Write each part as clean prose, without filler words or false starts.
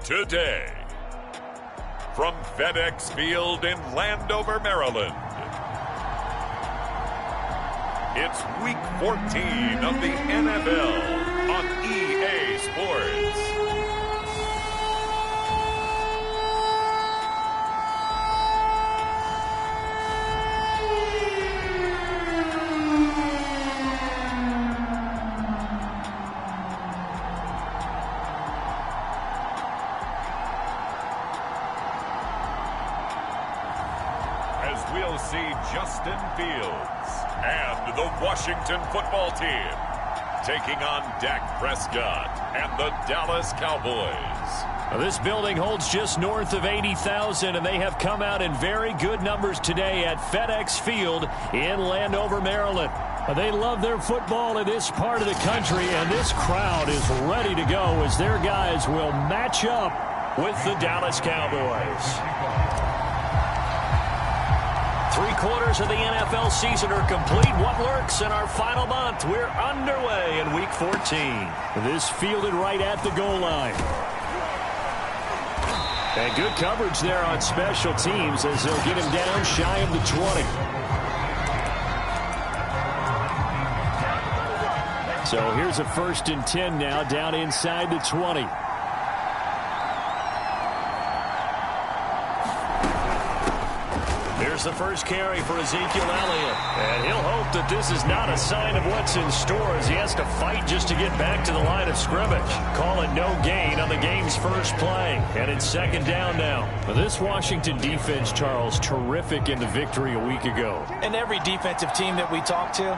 today. From FedEx Field in Landover, Maryland, it's Week 14 of the NFL on EA Sports. We'll see Justin Fields and the Washington football team taking on Dak Prescott and the Dallas Cowboys. This building holds just north of 80,000, and they have come out in very good numbers today at FedEx Field in Landover, Maryland. They love their football in this part of the country, and this crowd is ready to go as their guys will match up with the Dallas Cowboys. 3/4 of the NFL season are complete. What lurks in our final month? We're underway in Week 14. This fielded right at the goal line. And good coverage there on special teams as they'll get him down shy of the 20. So here's a 1st and 10 now down inside the 20. Here's the first carry for Ezekiel Elliott. And he'll hope that this is not a sign of what's in store as he has to fight just to get back to the line of scrimmage. Call it no gain on the game's first play. And it's 2nd down now. This Washington defense, Charles, terrific in the victory a week ago. And every defensive team that we talk to,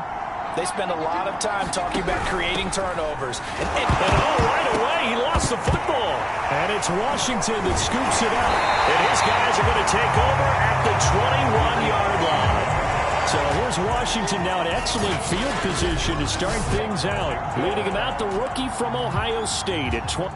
they spend a lot of time talking about creating turnovers. And right away, he lost the football. And it's Washington that scoops it up. And his guys are going to take over at the 21-yard line. So here's Washington now in excellent field position to start things out. Leading him out, the rookie from Ohio State at 20.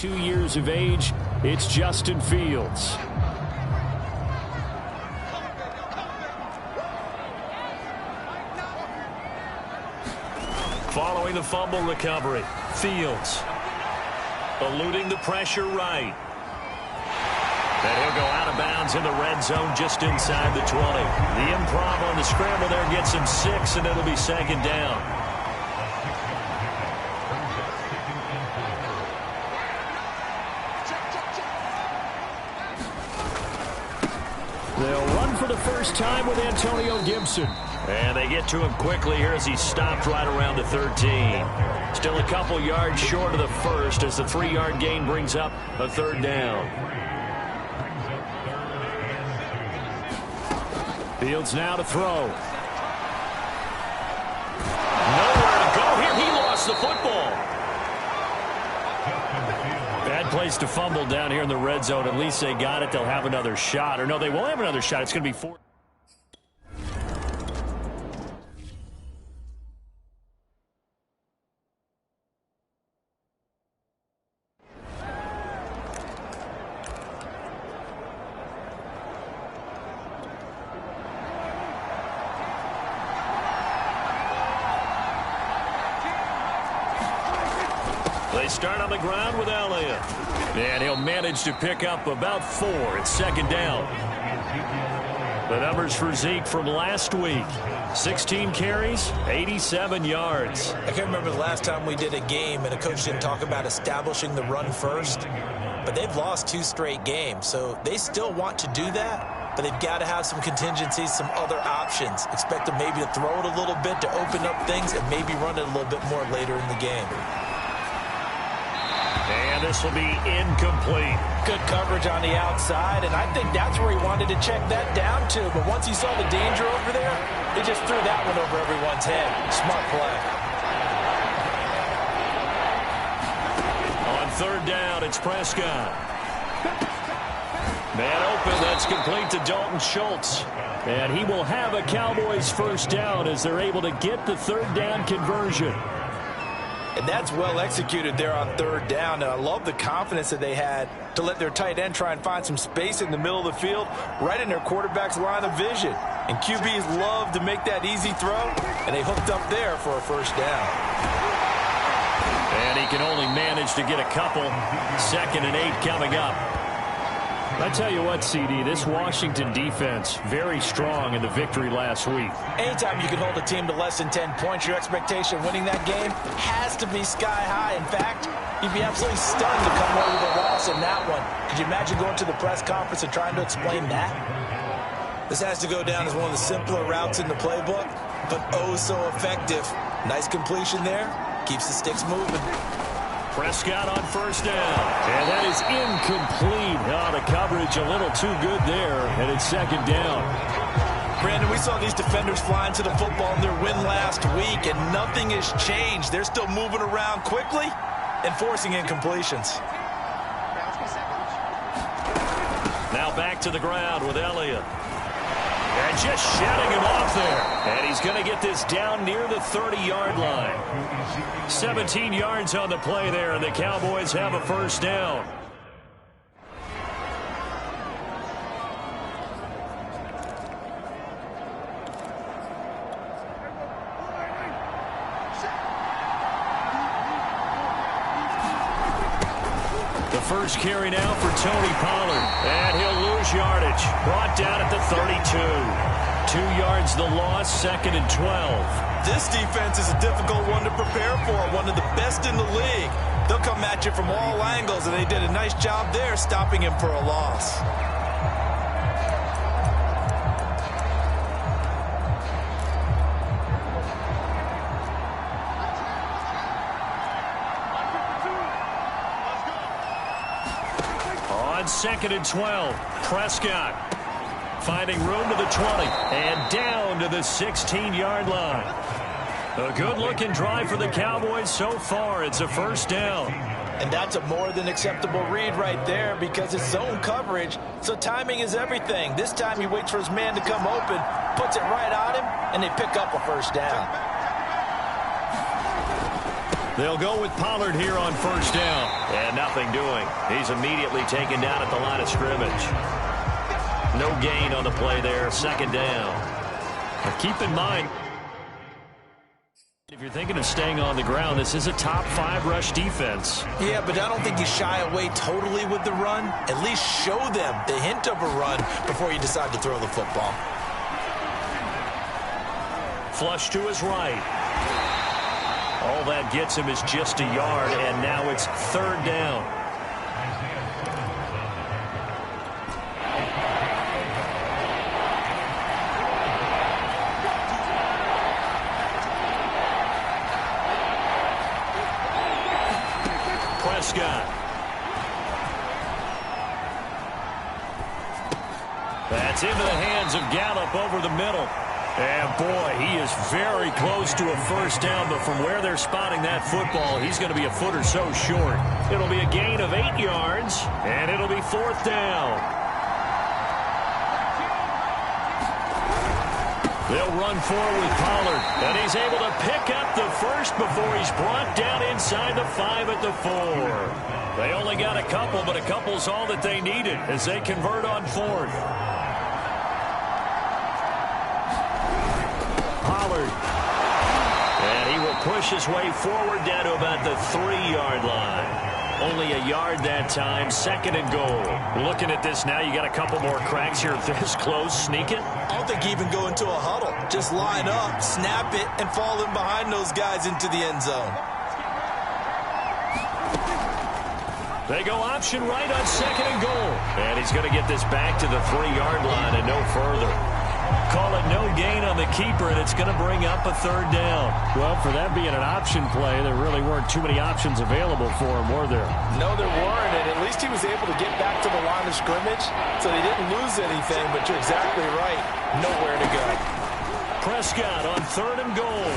Years of age, it's Justin Fields. Following the fumble recovery, Fields eluding the pressure right. And he'll go out of bounds in the red zone just inside the 20. The improv on the scramble there gets him 6, and it'll be 2nd down. They'll run for the first time with Antonio Gibson. And they get to him quickly here as he's stopped right around the 13. Still a couple yards short of the first as the 3-yard gain brings up a 3rd down. Fields now to throw. Nowhere to go here. He lost the football. Bad place to fumble down here in the red zone. At least they got it. They'll have another shot. Or no, they won't have another shot. It's going to be 4. They start on the ground with Elliott. And he'll manage to pick up about 4. It's 2nd down. The numbers for Zeke from last week. 16 carries, 87 yards. I can't remember the last time we did a game and a coach didn't talk about establishing the run first. But they've lost 2 straight games, so they still want to do that. But they've got to have some contingencies, some other options. Expect them maybe to throw it a little bit to open up things and maybe run it a little bit more later in the game. And this will be incomplete. Good coverage on the outside, and I think that's where he wanted to check that down to. But once he saw the danger over there, he just threw that one over everyone's head. Smart play. On 3rd down, it's Prescott. Man open, that's complete to Dalton Schultz. And he will have a Cowboys first down as they're able to get the third down conversion. And that's well executed there on third down. And I love the confidence that they had to let their tight end try and find some space in the middle of the field, right in their quarterback's line of vision. And QBs love to make that easy throw, and they hooked up there for a first down. And he can only manage to get a couple. 2nd and 8 coming up. I tell you what, CD, this Washington defense, very strong in the victory last week. Anytime you can hold a team to less than 10 points, your expectation of winning that game has to be sky high. In fact, you'd be absolutely stunned to come away with a loss in that one. Could you imagine going to the press conference and trying to explain that? This has to go down as one of the simpler routes in the playbook, but oh so effective. Nice completion there. Keeps the sticks moving. Prescott on first down. And that is incomplete. Oh, the coverage a little too good there, and it's 2nd down. Brandon, we saw these defenders flying to the football in their win last week, and nothing has changed. They're still moving around quickly and forcing incompletions. Now back to the ground with Elliott. And just shutting him off there. And he's going to get this down near the 30-yard line. 17 yards on the play there, and the Cowboys have a first down. The first carry now for Tony Pollard. And he'll lose yardage. Brought down at the 32. 2 yards the loss, 2nd and 12. This defense is a difficult one to prepare for, one of the best in the league. They'll come at you from all angles, and they did a nice job there stopping him for a loss. On 2nd and 12, Prescott finding room to the 20 and down to the 16-yard line. A good-looking drive for the Cowboys so far. It's a first down. And that's a more than acceptable read right there because it's zone coverage, so timing is everything. This time he waits for his man to come open, puts it right on him, and they pick up a first down. They'll go with Pollard here on first down. And nothing doing. He's immediately taken down at the line of scrimmage. No gain on the play there. 2nd down. But keep in mind, if you're thinking of staying on the ground, this is a top 5 rush defense. Yeah, but I don't think you shy away totally with the run. At least show them the hint of a run before you decide to throw the football. Flush to his right. All that gets him is just a yard, and now it's 3rd down. Prescott. That's into the hands of Gallup over the middle. And, boy, he is very close to a first down, but from where they're spotting that football, he's going to be a foot or so short. It'll be a gain of 8 yards, and it'll be 4th down. They'll run forward with Pollard, and he's able to pick up the first before he's brought down inside the 5 at the 4. They only got a couple, but a couple's all that they needed as they convert on 4th. Pollard. And he will push his way forward down to about the 3-yard line. Only a yard that time. 2nd and goal. Looking at this now, you got a couple more cracks here this close. Sneak it. I don't think you even go into a huddle. Just line up, snap it, and fall in behind those guys into the end zone. They go option right on 2nd and goal. And he's going to get this back to the 3-yard line and no further. Call it no gain on the keeper, and it's going to bring up a 3rd down. Well, for that being an option play, there really weren't too many options available for him, were there? No, there weren't, and at least he was able to get back to the line of scrimmage, so they didn't lose anything, but you're exactly right. Nowhere to go. Prescott on 3rd and goal.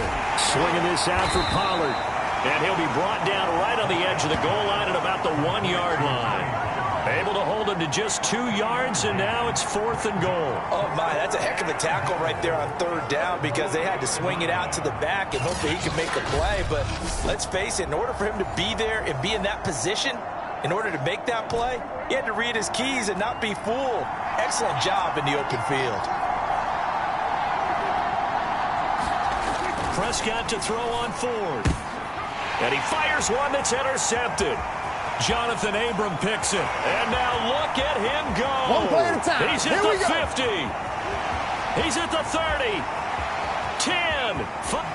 Swinging this out for Pollard. And he'll be brought down right on the edge of the goal line at about the 1-yard line. Able to hold him to just 2 yards, and now it's 4th and goal. Oh, my, that's a heck of a tackle right there on 3rd down because they had to swing it out to the back and hope that he could make a play. But let's face it, in order for him to be there and be in that position, in order to make that play, he had to read his keys and not be fooled. Excellent job in the open field. Prescott to throw on 4th. And he fires one that's intercepted. Jonathan Abram picks it. And now look at him go. One play at a time. He's at the 50. He's at the 30. 10.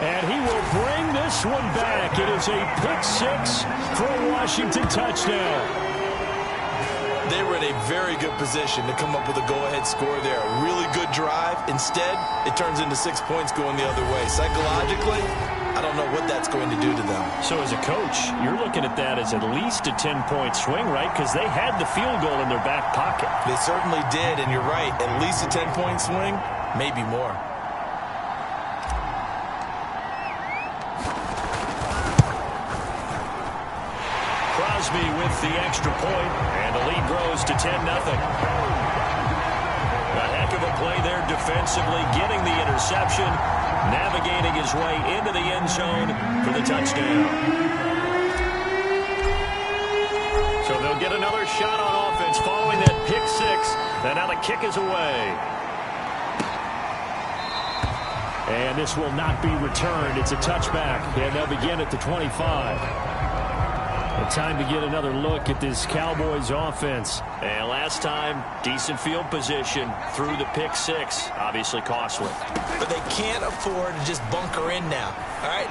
And he will bring this one back. It is a pick-6 for a Washington touchdown. They were in a very good position to come up with a go-ahead score there. A really good drive. Instead, it turns into 6 points going the other way. Psychologically, I don't know what that's going to do to them. So as a coach, you're looking at that as at least a 10-point swing, right? Because they had the field goal in their back pocket. They certainly did, and you're right. At least a 10-point swing, maybe more. Crosby with the extra point, and the lead grows to 10-0. A heck of a play there defensively, getting the interception, navigating his way into the end zone for the touchdown. So they'll get another shot on offense following that pick-6, and now the kick is away. And this will not be returned. It's a touchback, and they'll begin at the 25. And time to get another look at this Cowboys offense. And last time, decent field position through the pick-6. Obviously costly. But they can't afford to just bunker in now. All right,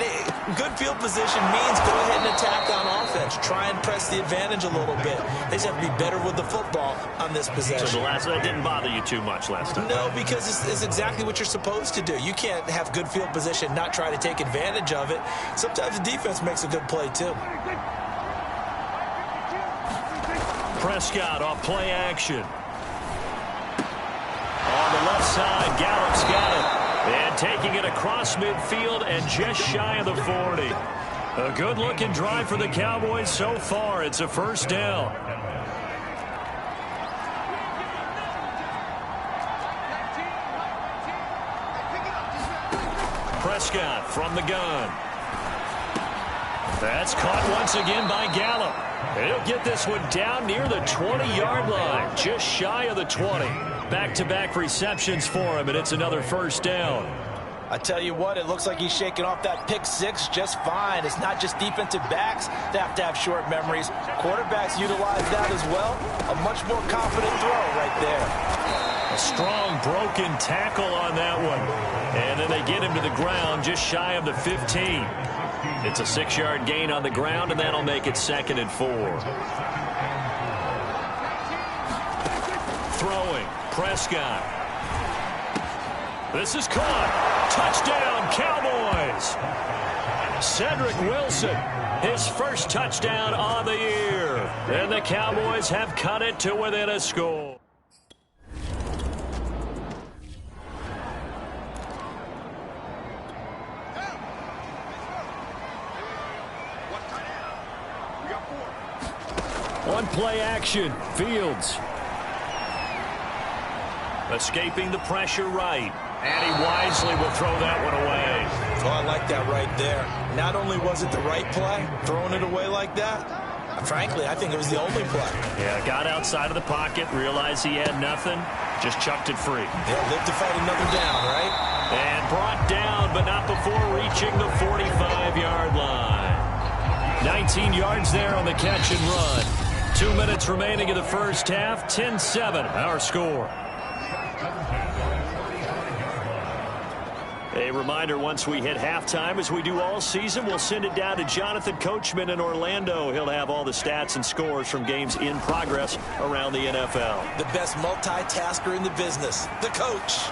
good field position means go ahead and attack on offense. Try and press the advantage a little bit. They just have to be better with the football on this possession. So that didn't bother you too much last time? No, because it's exactly what you're supposed to do. You can't have good field position, not try to take advantage of it. Sometimes the defense makes a good play, too. Prescott off play action. On the left side, Gallup's got it. And taking it across midfield and just shy of the 40. A good-looking drive for the Cowboys so far. It's a 1st down. Prescott from the gun. That's caught once again by Gallup. He'll get this one down near the 20-yard line, just shy of the 20. Back-to-back receptions for him, and it's another 1st down. I tell you what, it looks like he's shaking off that pick-6 just fine. It's not just defensive backs that have to have short memories. Quarterbacks utilize that as well. A much more confident throw right there. A strong broken tackle on that one. And then they get him to the ground just shy of the 15. It's a 6-yard gain on the ground, and that'll make it 2nd and 4. Throwing, Prescott. This is caught. Touchdown, Cowboys. Cedric Wilson, his first touchdown on the year. And the Cowboys have cut it to within a score. One play action, Fields. Escaping the pressure right. And he wisely will throw that one away. Oh, I like that right there. Not only was it the right play, throwing it away like that, frankly, I think it was the only play. Yeah, got outside of the pocket, realized he had nothing, just chucked it free. Yeah, live to fight another down, right? And brought down, but not before reaching the 45-yard line. 19 yards there on the catch and run. 2 minutes remaining in the first half. 10-7, our score. A reminder, once we hit halftime, as we do all season, we'll send it down to Jonathan Coachman in Orlando. He'll have all the stats and scores from games in progress around the NFL. The best multitasker in the business, the coach.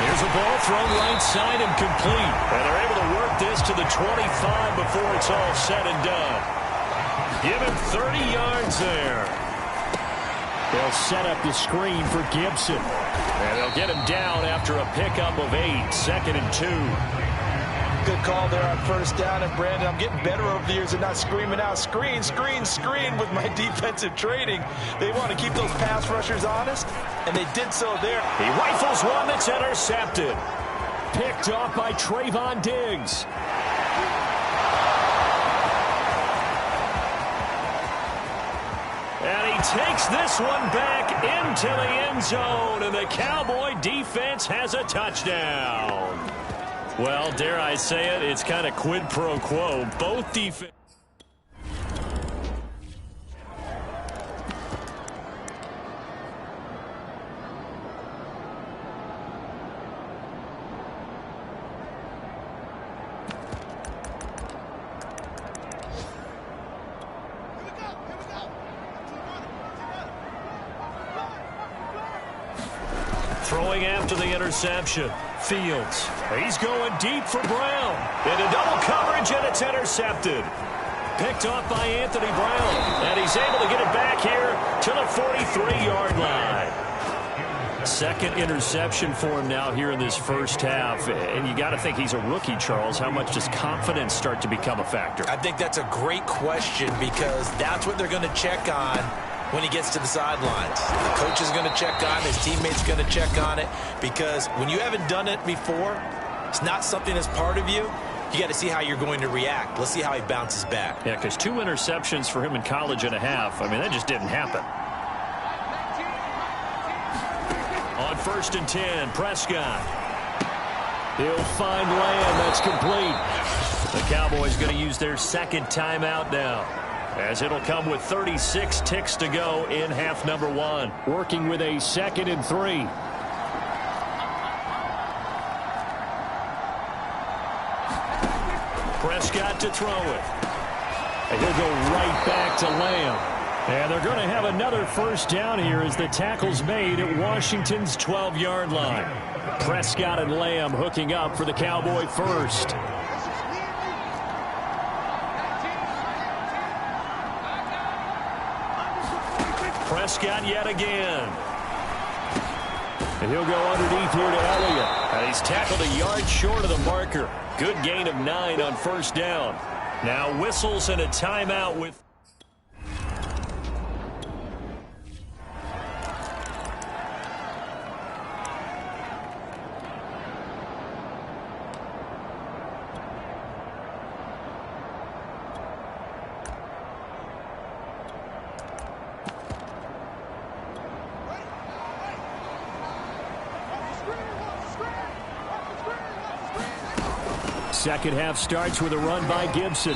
Here's a ball thrown right side and complete. And they're able to work this to the 25 before it's all said and done. Give him 30 yards there. They'll set up the screen for Gibson. And they'll get him down after a pickup of 8, 2nd and 2. good call there on first down. And, Brandon, I'm getting better over the years and not screaming out, screen, screen, screen with my defensive training. They want to keep those pass rushers honest, and they did so there. He rifles one that's intercepted. Picked off by Trayvon Diggs. And he takes this one back into the end zone, and the Cowboy defense has a touchdown. Well, dare I say it, it's kind of quid pro quo. Both defense. Throwing after the interception. Fields. He's going deep for Brown. Into double coverage, and it's intercepted. Picked off by Anthony Brown. And he's able to get it back here to the 43-yard line. Second interception for him now here in this first half. And you got to think he's a rookie, Charles. How much does confidence start to become a factor? I think that's a great question, because that's what they're going to check on when he gets to the sidelines. The coach is going to check on it. His teammates are going to check on it, because when you haven't done it before, it's not something that's part of you. You got to see how you're going to react. Let's see how he bounces back. Yeah, because 2 interceptions for him in college and a half. I mean, that just didn't happen. On 1st and 10, Prescott. He'll find Lamb. That's complete. The Cowboys going to use their second timeout now, as it'll come with 36 ticks to go in half number 1. Working with a 2nd and 3. Prescott to throw it. And he'll go right back to Lamb. And they're going to have another first down here as the tackle's made at Washington's 12-yard line. Prescott and Lamb hooking up for the Cowboy first. Prescott yet again. And he'll go underneath here to Elliott. And he's tackled a yard short of the marker. Good gain of 9 on first down. Now whistles and a timeout with... Second half starts with a run by Gibson.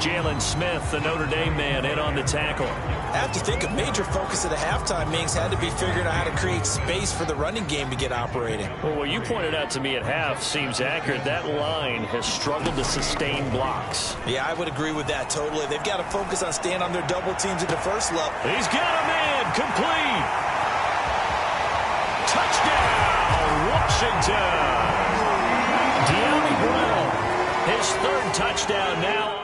Jalen Smith, the Notre Dame man, in on the tackle. I have to think a major focus at the halftime meetings had to be figuring out how to create space for the running game to get operating. Well, what you pointed out to me at half seems accurate. That line has struggled to sustain blocks. Yeah, I would agree with that totally. They've got to focus on staying on their double teams at the first level. He's got a man. Complete. Touchdown, Washington. De'Ami Brown, his 3rd touchdown now.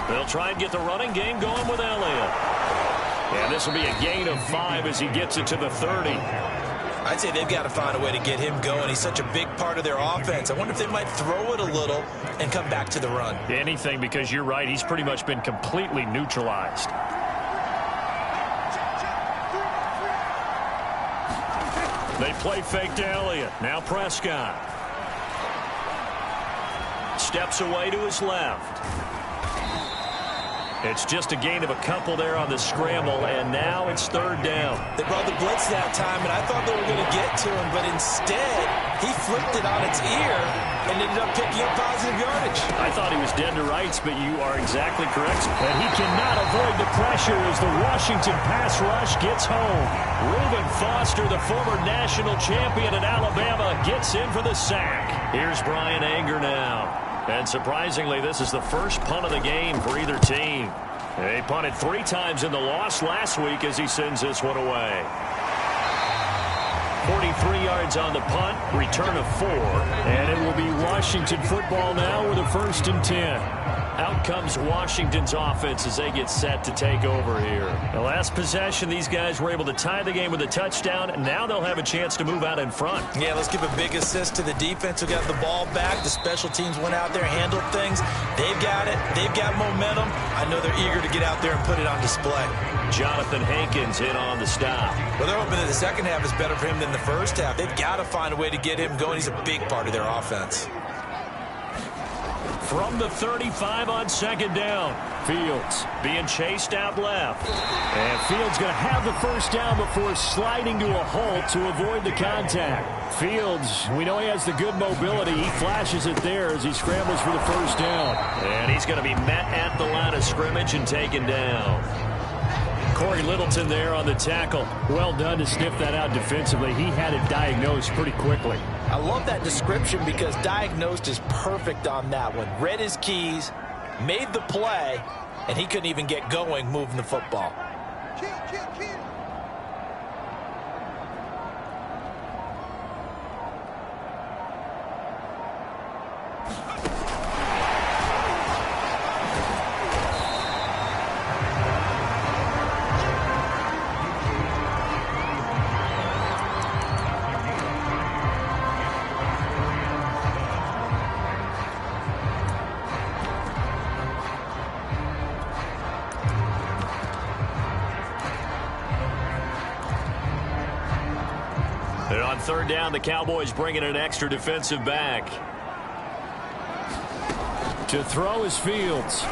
They'll try and get the running game going with Elliott. And this will be a gain of 5 as he gets it to the 30. I'd say they've got to find a way to get him going. He's such a big part of their offense. I wonder if they might throw it a little and come back to the run. Anything, because you're right. He's pretty much been completely neutralized. They play fake to Elliott. Now Prescott. Steps away to his left. It's just a gain of a couple there on the scramble, and now it's 3rd down. They brought the blitz that time, and I thought they were going to get to him, but instead, he flipped it on its ear and ended up picking up positive yardage. I thought he was dead to rights, but you are exactly correct. And he cannot avoid the pressure as the Washington pass rush gets home. Reuben Foster, the former national champion at Alabama, gets in for the sack. Here's Brian Anger now. And surprisingly, this is the first punt of the game for either team. They punted 3 times in the loss last week as he sends this one away. 43 yards on the punt, return of 4. And it will be Washington football now with a 1st and 10. Out comes Washington's offense as they get set to take over here. The last possession, these guys were able to tie the game with a touchdown, and now they'll have a chance to move out in front. Yeah, let's give a big assist to the defense who got the ball back. The special teams went out there, handled things. They've got it. They've got momentum. I know they're eager to get out there and put it on display. Jonathan Hankins in on the stop. Well, they're hoping that the second half is better for him than the first half. They've got to find a way to get him going. He's a big part of their offense. From the 35 on 2nd down. Fields being chased out left. And Fields going to have the 1st down before sliding to a halt to avoid the contact. Fields, we know he has the good mobility. He flashes it there as he scrambles for the 1st down. And he's going to be met at the line of scrimmage and taken down. Corey Littleton there on the tackle. Well done to sniff that out defensively. He had it diagnosed pretty quickly. I love that description because diagnosed is perfect on that one. Read his keys, made the play, and he couldn't even get going moving the football. And on 3rd down, the Cowboys bringing an extra defensive back. To throw is Fields.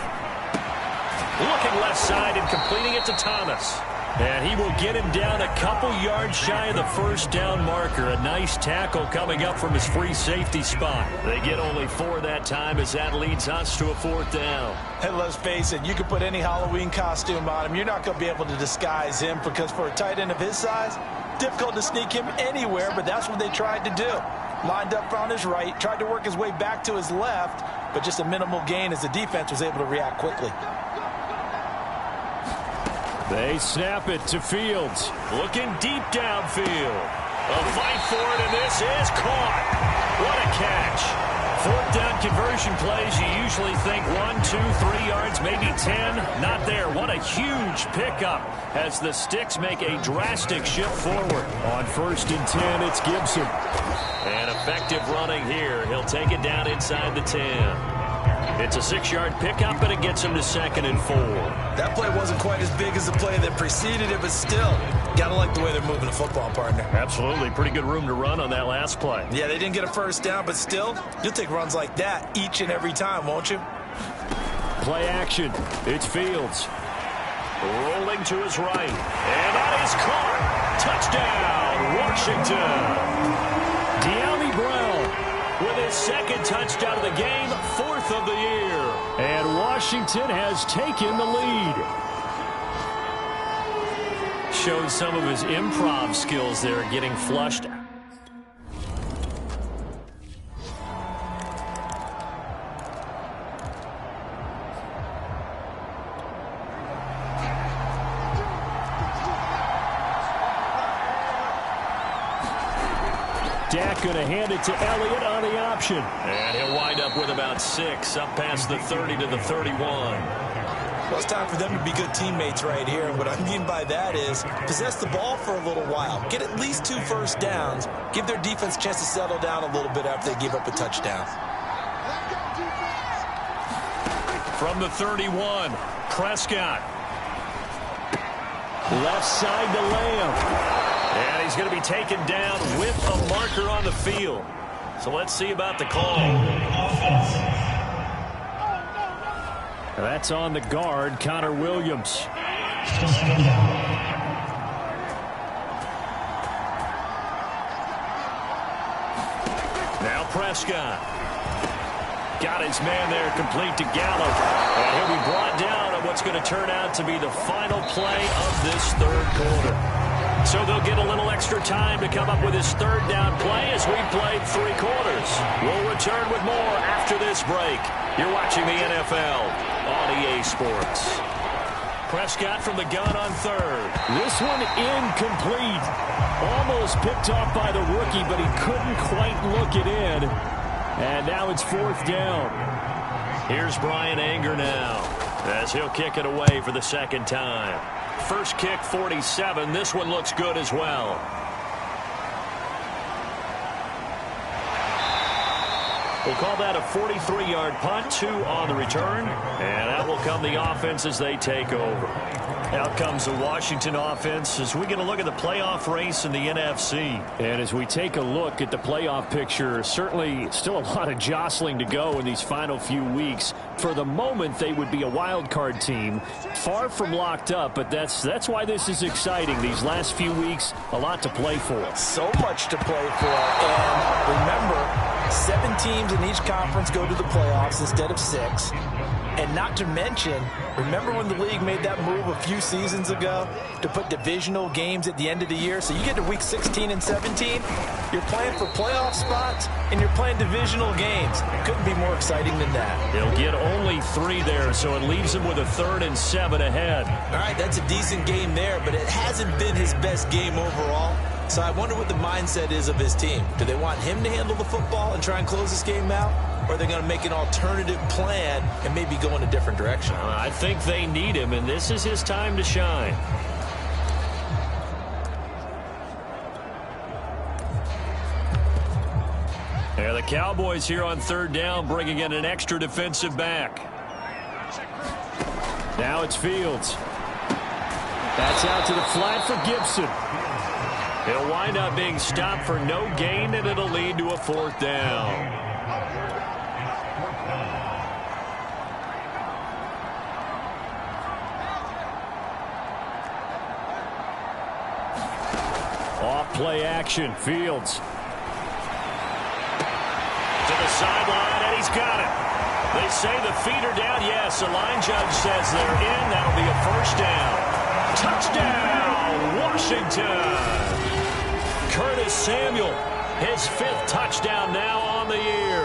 Looking left side and completing it to Thomas. And he will get him down a couple yards shy of the 1st down marker. A nice tackle coming up from his free safety spot. They get only 4 that time as that leads us to a 4th down. And let's face it, you can put any Halloween costume on him. You're not going to be able to disguise him because for a tight end of his size, difficult to sneak him anywhere, but that's what they tried to do. Lined up on his right, tried to work his way back to his left, but just a minimal gain as the defense was able to react quickly. They snap it to Fields. Looking deep downfield. A fight for it, and this is caught. What a catch. 4th down conversion plays, you usually think 1, 2, 3 yards, maybe 10. Not there. What a huge pickup as the Sticks make a drastic shift forward. On 1st and 10, it's Gibson. And effective running here. He'll take it down inside the 10. It's a 6-yard pickup, and it gets him to 2nd and 4. That play wasn't quite as big as the play that preceded it, but still, got to like the way they're moving the football, partner. Absolutely. Pretty good room to run on that last play. Yeah, they didn't get a 1st down, but still, you'll take runs like that each and every time, won't you? Play action. It's Fields. Rolling to his right. And that is caught. Touchdown, Washington. De'Ami Brown with his 2nd touchdown of the game, 4th of the year. And Washington has taken the lead. Showed some of his improv skills there, getting flushed. Dak going to hand it to Elliott on the option. And he'll wind up with about 6, up past the 30 to the 31. Well, it's time for them to be good teammates right here. And what I mean by that is possess the ball for a little while. Get at least 2 1st downs. Give their defense a chance to settle down a little bit after they give up a touchdown. From the 31, Prescott. Left side to Lamb. And he's going to be taken down with a marker on the field. So let's see about the call. That's on the guard, Connor Williams. Now Prescott. Got his man there complete to Gallup. And he'll be brought down on what's going to turn out to be the final play of this 3rd quarter. So they'll get a little extra time to come up with his 3rd down play as we played 3 quarters. We'll return with more after this break. You're watching the NFL on EA Sports. Prescott from the gun on third. This one incomplete. Almost picked off by the rookie, but he couldn't quite look it in. And now it's fourth down. Here's Brian Anger now, as he'll kick it away for the second time. First kick, 47. This one looks good as well. We'll call that a 43-yard punt, 2 on the return. And that will come the offense as they take over. Out comes the Washington offense as we get a look at the playoff race in the NFC. And as we take a look at the playoff picture, certainly still a lot of jostling to go in these final few weeks. For the moment, they would be a wild card team, far from locked up, but that's why this is exciting. These last few weeks, a lot to play for. So much to play for. And remember, 7 teams in each conference go to the playoffs instead of 6. And not to mention, remember when the league made that move a few seasons ago to put divisional games at the end of the year? So you get to week 16 and 17, you're playing for playoff spots, and you're playing divisional games. Couldn't be more exciting than that. They'll get only 3 there, so it leaves them with a 3rd and 7 ahead. All right, that's a decent game there, but it hasn't been his best game overall. So I wonder what the mindset is of his team. Do they want him to handle the football and try and close this game out? Or are they going to make an alternative plan and maybe go in a different direction? I think they need him, and this is his time to shine. Yeah, the Cowboys here on 3rd down, bringing in an extra defensive back. Now it's Fields. That's out to the flat for Gibson. He'll wind up being stopped for no gain, and it'll lead to a 4th down. Off-play action, Fields. To the sideline, and he's got it. They say the feet are down. Yes, the line judge says they're in. That'll be a 1st down. Touchdown, Washington. Curtis Samuel, his 5th touchdown now on the year.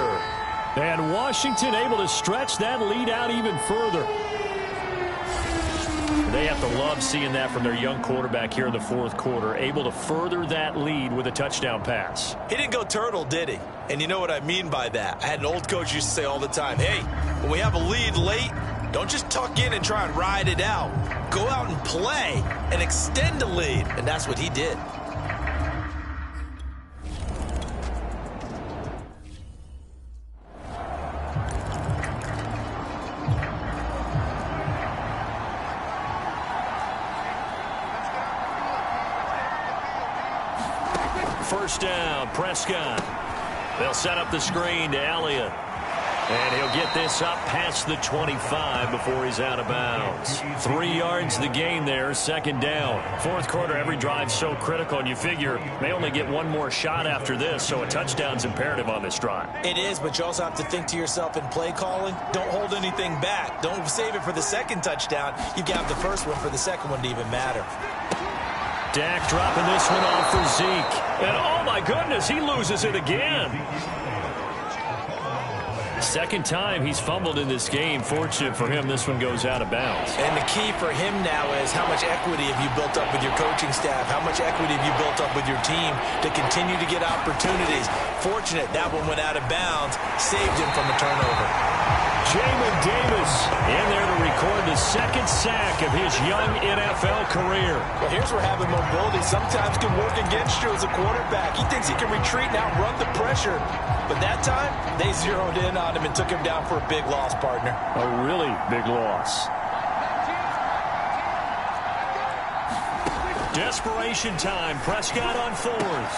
And Washington able to stretch that lead out even further. They have to love seeing that from their young quarterback here in the 4th quarter, able to further that lead with a touchdown pass. He didn't go turtle, did he? And you know what I mean by that. I had an old coach used to say all the time, hey, when we have a lead late, don't just tuck in and try and ride it out. Go out and play and extend the lead. And that's what he did. First down, Prescott. They'll set up the screen to Elliott. And he'll get this up past the 25 before he's out of bounds. 3 yards the gain there, 2nd down. 4th quarter, every drive's so critical, and you figure they only get one more shot after this, so a touchdown's imperative on this drive. It is, but you also have to think to yourself in play calling, don't hold anything back. Don't save it for the 2nd touchdown. You got the 1st one for the 2nd one to even matter. Dak dropping this one off for Zeke. And oh my goodness, he loses it again. 2nd time he's fumbled in this game. Fortunate for him, this one goes out of bounds. And the key for him now is how much equity have you built up with your coaching staff? How much equity have you built up with your team to continue to get opportunities? Fortunate that one went out of bounds, saved him from a turnover. Jamin Davis in there to record the 2nd sack of his young NFL career. Well, here's where having mobility sometimes can work against you as a quarterback. He thinks he can retreat and outrun the pressure. But that time, they zeroed in on him and took him down for a big loss, partner. A really big loss. Desperation time. Prescott on 4th.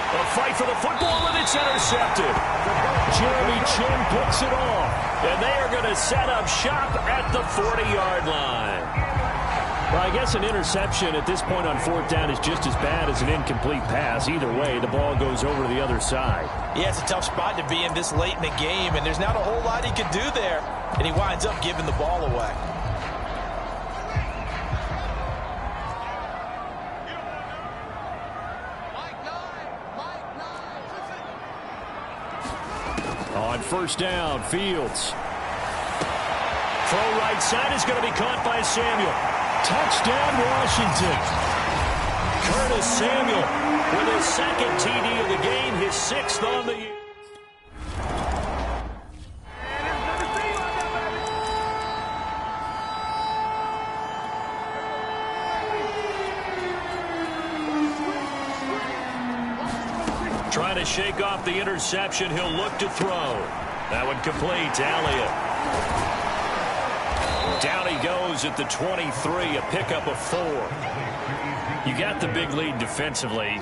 A fight for the football, and it's intercepted. Jeremy Chin picks it off. And they are going to set up shop at the 40-yard line. Well, I guess an interception at this point on 4th down is just as bad as an incomplete pass. Either way, the ball goes over to the other side. Yeah, it's a tough spot to be in this late in the game, and there's not a whole lot he can do there. And he winds up giving the ball away. On 1st down, Fields. Throw right side is going to be caught by Samuel. Touchdown, Washington. Curtis Samuel with his second TD of the game, his 6th on the year. Trying to shake off the interception. He'll look to throw. That one complete to Elliott. Down he goes at the 23, a pickup of 4. You got the big lead defensively.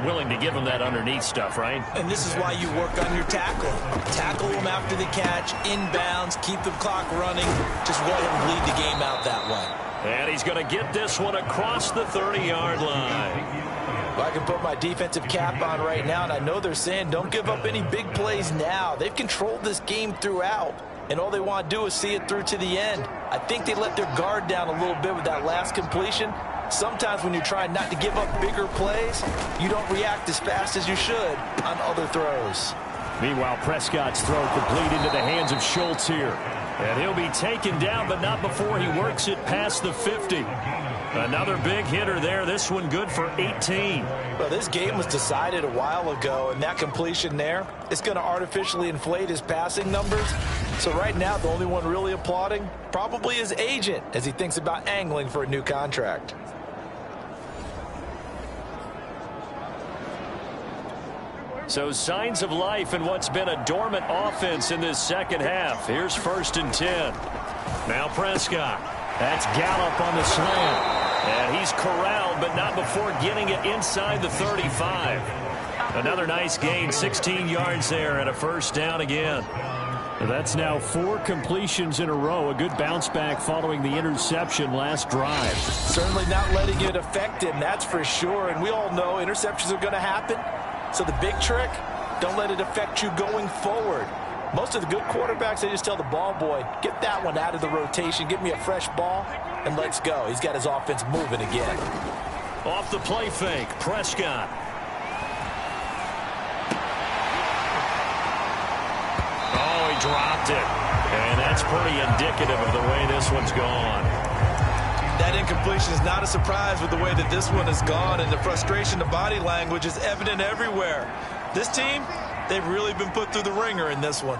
Willing to give him that underneath stuff, right? And this is why you work on your tackling. Tackle him after the catch, inbounds, keep the clock running. Just let him bleed the game out that way. And he's going to get this one across the 30-yard line. Well, I can put my defensive cap on right now, and I know they're saying don't give up any big plays now. They've controlled this game throughout, and all they want to do is see it through to the end. I think they let their guard down a little bit with that last completion. Sometimes when you're trying not to give up bigger plays, you don't react as fast as you should on other throws. Meanwhile, Prescott's throw complete into the hands of Schultz here. And he'll be taken down, but not before he works it past the 50. Another big hitter there. This one good for 18. Well, this game was decided a while ago, and that completion there is going to artificially inflate his passing numbers. So right now, the only one really applauding probably his agent as he thinks about angling for a new contract. So signs of life in what's been a dormant offense in this second half. Here's 1st and 10. Now Prescott. That's Gallup on the slant. And he's corralled, but not before getting it inside the 35. Another nice gain, 16 yards there, and a 1st down again. That's now 4 completions in a row. A good bounce back following the interception last drive. Certainly not letting it affect him, that's for sure. And we all know interceptions are going to happen. So the big trick, don't let it affect you going forward. Most of the good quarterbacks, they just tell the ball boy, get that one out of the rotation, give me a fresh ball, and let's go. He's got his offense moving again. Off the play fake, Prescott. Oh, he dropped it. And that's pretty indicative of the way this one's gone. That incompletion is not a surprise with the way that this one has gone, and the frustration, the body language is evident everywhere. This team, they've really been put through the ringer in this one.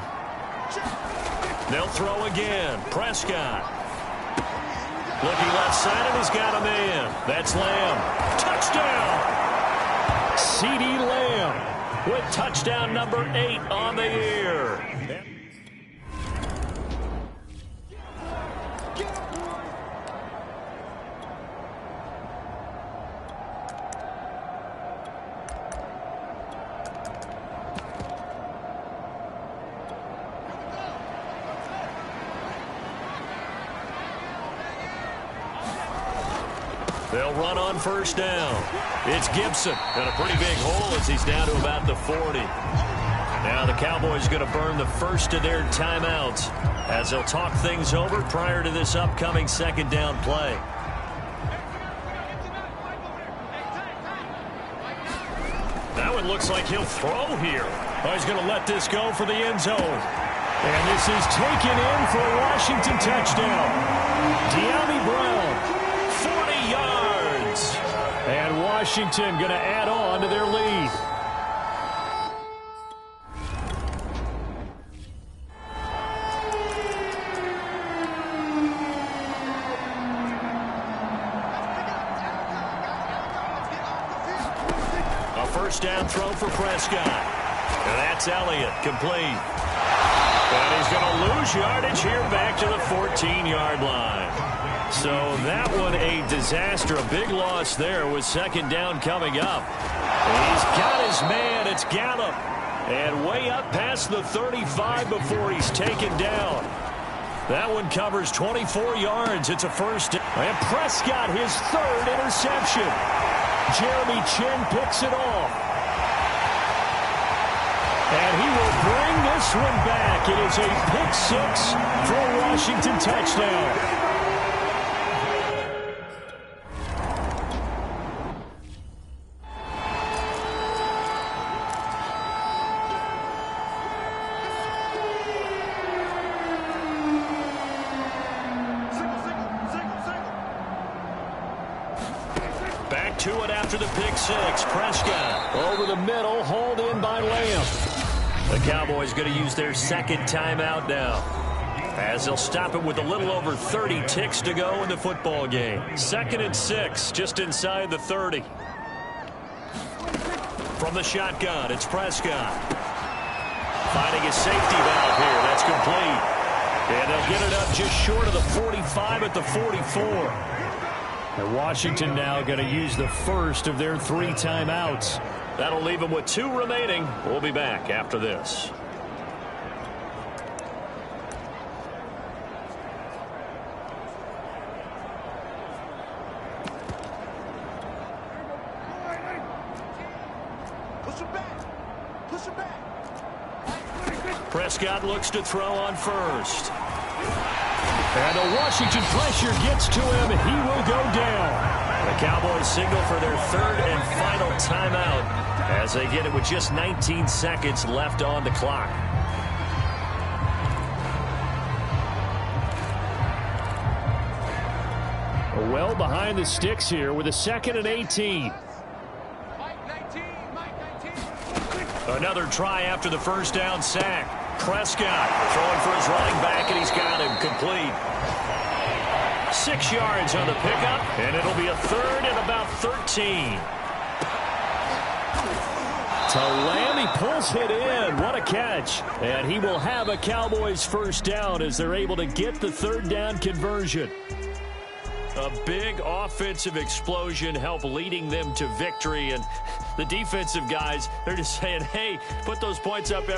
They'll throw again. Prescott. Looking left side, and he's got him in. That's Lamb. Touchdown! CeeDee Lamb with touchdown number 8 on the year. They'll run on 1st down. It's Gibson. Got a pretty big hole as he's down to about the 40. Now the Cowboys going to burn the 1st of their timeouts as they'll talk things over prior to this upcoming 2nd down play. That one looks like he'll throw here. Oh, he's going to let this go for the end zone. And this is taken in for a Washington touchdown. De'Ami Brown. 40 yards. And Washington going to add on to their lead. A 1st down throw for Prescott. And that's Elliott, complete. And he's going to lose yardage here back to the 14-yard line. So that one a disaster. A big loss there with 2nd down coming up. He's got his man. It's Gallup. And way up past the 35 before he's taken down. That one covers 24 yards. It's a 1st down. And Prescott, his 3rd interception. Jeremy Chinn picks it off. And he will bring this one back. It is a pick 6 for a Washington touchdown. to it after the pick six. Prescott over the middle, hauled in by Lamb. The Cowboys going to use their second timeout now, as they'll stop it with a little over 30 ticks to go in the football game. 2nd and 6, just inside the 30. From the shotgun, it's Prescott. Finding his safety valve here. That's complete. And they'll get it up just short of the 45 at the 44. And Washington now going to use the first of their 3 timeouts. That'll leave them with 2 remaining. We'll be back after this. Prescott looks to throw on first. And the Washington pressure gets to him. He will go down. The Cowboys signal for their 3rd and final timeout as they get it with just 19 seconds left on the clock. Well behind the sticks here with a 2nd and 18. Another try after the first down sack. Prescott throwing for his running back, and he's got him complete. 6 yards on the pickup, and it'll be a 3rd and about 13. To Lamb, he pulls it in. What a catch. And he will have a Cowboys first down as they're able to get the 3rd down conversion. A big offensive explosion helped leading them to victory, and the defensive guys, they're just saying, hey, put those points up every